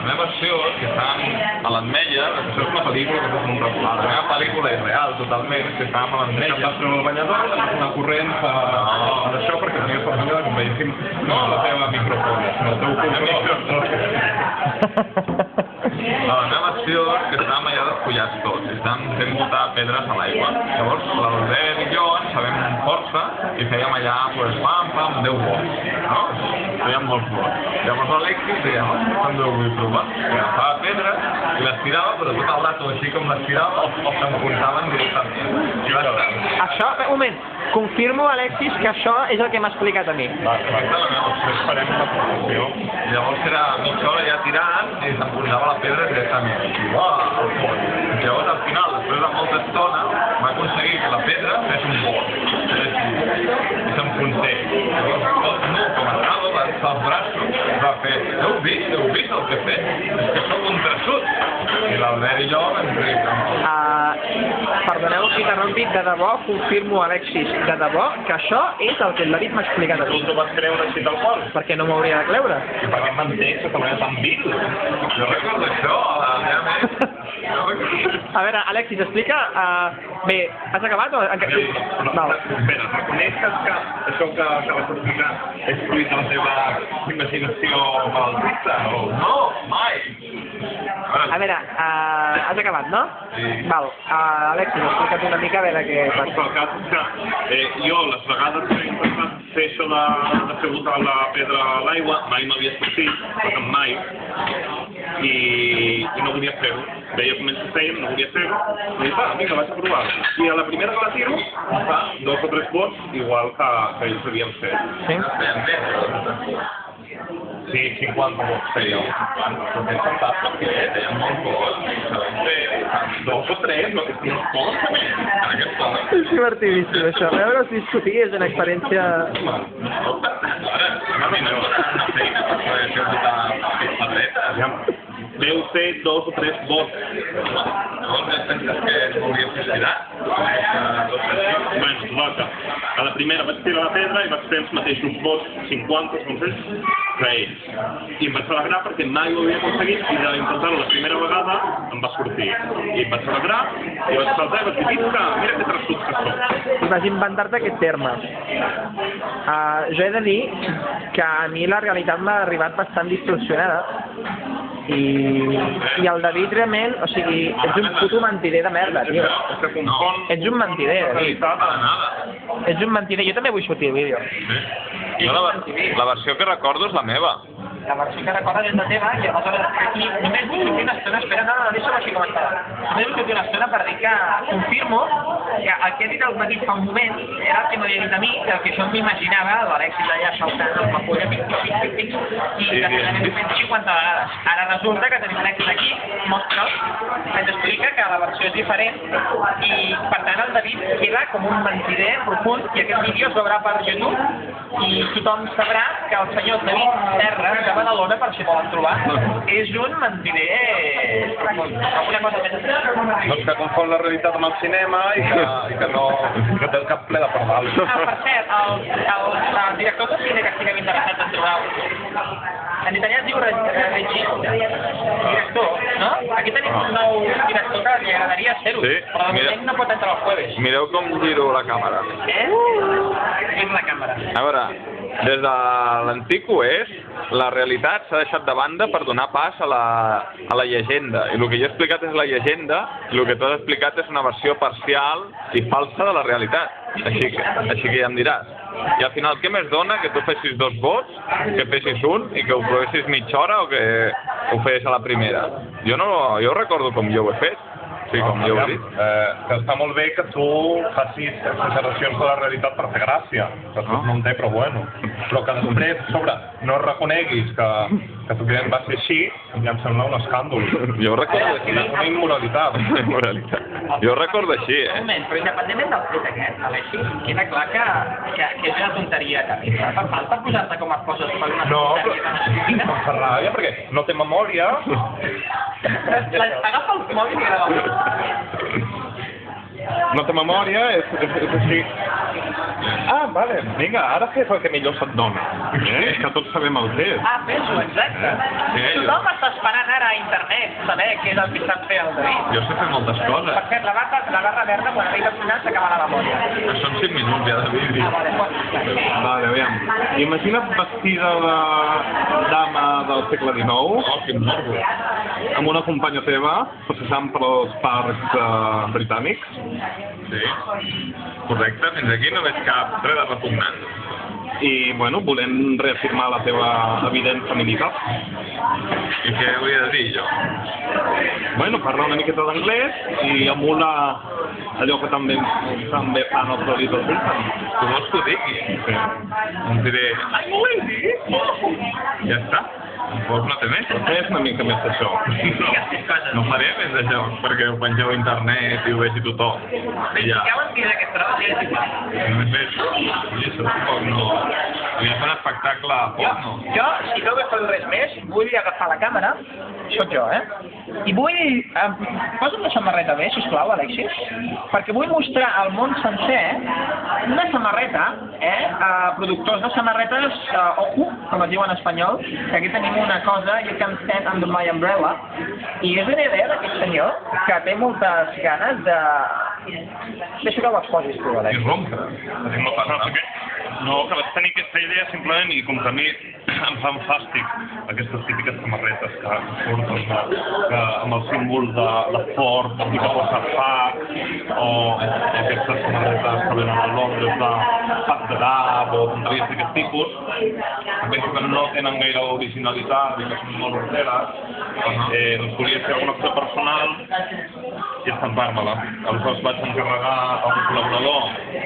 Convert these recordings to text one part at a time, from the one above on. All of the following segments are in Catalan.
meva versió, que estàvem a l'Ametlla, això és una pel·lícula que és un recular. La meva pel·lícula és real, totalment, que estàvem a l'Ametlla. Vas treure el banyador, vas anar corrents a això perquè tenies per allò que veiéssim no la teva microfònia, sinó el teu control. La meva versió és que estàvem allà despullats tots, i estàvem fent botar pedres a l'aigua. Llavors, l'Albert i jo ens sabem força i fèiem allà, pues, pam, 10 vots, no? Fèiem molts vots. Llavors l'Alexis deia, quan ho vull provar? I agafava pedres i les tirava, però tot el rato, així com les tirava, s'enfonsaven directament. I va estar. Això, un moment, confirmo, Alexis, que això és el que m'ha explicat a mi. Després farem una promoció. Llavors era mitja hora ja tirant i s'enfonsava la pedra directament. I llavors al final, després de molta estona, va aconseguir que la pedra fes un bot. I s'enfonsés. Llavors tot nu, com estava, va alçar els braços, va fer, heu vist el que he fet? És que sóc un traçut. I l'Albert i jo vam riure. Perdoneu si t'arrompi, de debò, confirmo, Alexis, de debò, que això és el que el David m'ha explicat a Tu mi. t'ho vas creure així tal qual? Perquè no m'hauria de creure. I per què m'entens que manera tan vil? Jo recordo això, realment. A veure, Alexis, explica... Bé, has acabat o... Val. Espera, reconeixes que això que vas explicar és fruit de la teva imaginació malaltissa? No, mai. A veure, has acabat, no? Sí. Val, Alexis, explica't una mica a veure què Però passa. el cas és que jo, les vegades que he intentat fer això de fer botar la pedra a l'aigua, mai m'havia sortit, perquè mai, i no volia fer-ho. Veia com ells ho feien, no volia fer-ho, i dic, va, vinga, vaig a provar. I a la primera que la tiro, fa 2 o 3 vots, igual que ells havien fet. Sí? Sí, 50 vots fèieu. És fantàstic, deia molt poc. Sabem fer 2 o 3, no és poc també. En aquest home. És divertidíssim, això. Veure si discutir és una experiència... Una feina per poder fer votar pedretes. Veu fer 2 o 3 vots. Llavors penses que m'hauries suïcidat? Bueno, total, a la primera vaig tirar la pedra i vaig fer els mateixos vots, 50, com ells, que ells. I em vaig alegrar perquè mai ho havia aconseguit i d'intentar-ho la primera vegada em va sortir. I em vaig alegrar i vaig saltar i vaig dir, mira que traçut que soc. I vas inventar-te aquest terme. Jo he de dir que a mi la realitat m'ha arribat bastant distorsionada i el David realment, o sigui, ets un puto mentider de merda, tio. Que confon Ets un mentider, David. realitat Para nada. Ets un mentider. Jo també vull sortir al vídeo. Jo la versió que recordo és la meva. La versió que recorda és la teva i aleshores aquí només vull sortir una estona, espera, no, deixa'm així com estava. Només vull sortir una estona per dir que confirmo que el que ha dit el David fa un moment era el que m'havia dit a mi, que el que jo m'imaginava, l'Alexis allà saltant amb la polla, pic, i que l'hem fet 50 vegades. Ara resulta que tenim l'Alexis aquí, mostra'l, ens explica que la versió és diferent i per tant el David queda com un mentider profund i aquest vídeo es veurà per YouTube i tothom sabrà que el senyor David Serra de Badalona, per si volen trobar, és un mentider profund. Alguna cosa més? doncs que confon la realitat amb el cinema i que no que té el cap ple de pardals. Per cert, els directors de cine que estiguem interessats en trobar en italià es diu regista, director, no? Aquí tenim un nou director que li agradaria ser-ho, Sí, però de mira. moment no pot entrar els jueves. Mireu com giro la càmera. És la càmera. A veure, des de l'antic oest, la realitat s'ha deixat de banda per donar pas a la llegenda. I el que jo he explicat és la llegenda, i el que tu has explicat és una versió parcial i falsa de la realitat. Així que ja em diràs. I al final, què més dona que tu fessis 2 vots, que fessis un i que ho provessis mitja hora o que ho feies a la primera? Jo recordo com jo ho he fet. Sí, com jo ho he dit. Que està molt bé que tu facis exageracions de la realitat per fer gràcia. Que tot no en té, però bueno. Però que després, a sobre, no reconeguis que tu client va ser així, ja em sembla un escàndol. Jo ho recordo així. És una immoralitat. Jo ho recordo així, Un moment, però independentment del fet aquest, Alexis, queda clar que és una tonteria terrible. Per falta posar-te com es poses per una No, tonteria però em fa ràbia perquè no té memòria. Agafa el mòbil i grava. no té memòria, és així. Ah, vale, vinga, ara fes el que millor se't dona, que tots sabem el que és. Ah, fes-ho, exacte. Tothom està esperant ara a internet saber què és el que sap fer el David. Jo sé fer moltes coses. Per cert, la barra verda, quan arriba al final, s'acaba la memòria. Són 5 minuts ja de vídeo. Ah, vale, Vale, aviam. Imagina't vestida de dama del segle XIX, Oh, quin morbo. amb una companya teva, passejant pels parcs britànics. Sí. Correcte, fins aquí no veig cap res de repugnant. I, bueno, volent reafirmar la teva evident feminitat. I què hauria de dir jo? Bueno, parla una miqueta d'anglès i emula allò que també fan els Little Britain. Tu vols que ho digui? Sí. Em diré, I'm a lady. Ja està. Tampoc no té més. És una mica més d'això. No faré més d'això, perquè ho pengeu a internet i ho vegi tothom. I ja. Ja ho hem vist aquest tros i és igual. Només veig i això tampoc no... Ja fa un espectacle porno. Jo, si no vull fer res més, vull agafar la càmera, sóc jo, i vull... Posa'm la samarreta bé, sisplau, Alexis, perquè vull mostrar al món sencer una samarreta, productors de samarretes, ojo, com es diu en espanyol, que aquí tenim una cosa, You Can Stand Under My Umbrella, i és una idea d'aquest senyor que té moltes ganes de... Deixa que ho exposis tu, I Alexis. rompre. No passa res. No, que vaig tenir aquesta idea simplement i com que a mi em fan fàstic aquestes típiques samarretes que surten que amb el símbol de Ford, de Fac, o aquestes samarretes que venen a Londres de Pack the Dab o tonteries d'aquest tipus, penso que no tenen gaire originalitat i que són molt horteres, doncs volia fer alguna cosa personal i estampar-me-la. Aleshores vaig encarregar a un col·laborador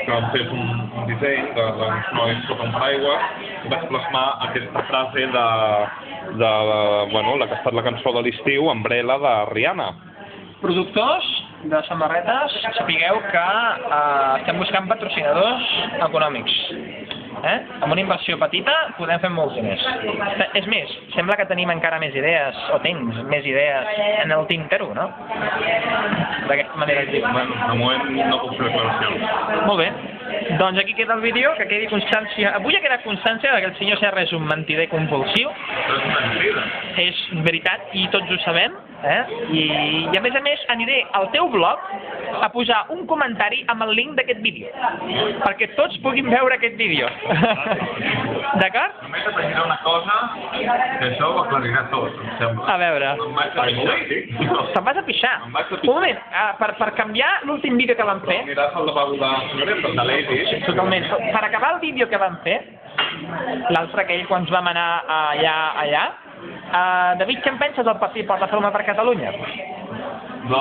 que em fes un disseny doncs no és sota un paraigua i vaig plasmar aquesta frase de bueno, la que ha estat la cançó de l'estiu, Umbrella, de Rihanna. Productors de samarretes, sapigueu que estem buscant patrocinadors econòmics. Amb una inversió petita podem fer molts diners. És més, sembla que tenim encara més idees, o tens més idees en el tintero, no? D'aquesta manera es diu. Bueno, de moment no puc fer declaracions. Molt bé. Doncs aquí queda el vídeo, que quedi constància... Avui ha quedat constància que el senyor Serra és un mentider compulsiu. Però és mentida. És veritat, i tots ho sabem. I a més aniré al teu blog a posar un comentari amb el link d'aquest vídeo, perquè tots puguin veure aquest vídeo. D'acord? Només afegiré una cosa, que això ho aclarirà tot, em sembla. A veure. Em vaig a pixar. Te'n vas a pixar? Em vaig a pixar. Un moment, per canviar l'últim vídeo que vam fer... Aniràs al lavabo de Ladies. Totalment. Per acabar el vídeo que vam fer, l'altre aquell quan ens vam anar allà, David, què en penses del partit Plataforma per Catalunya? Doncs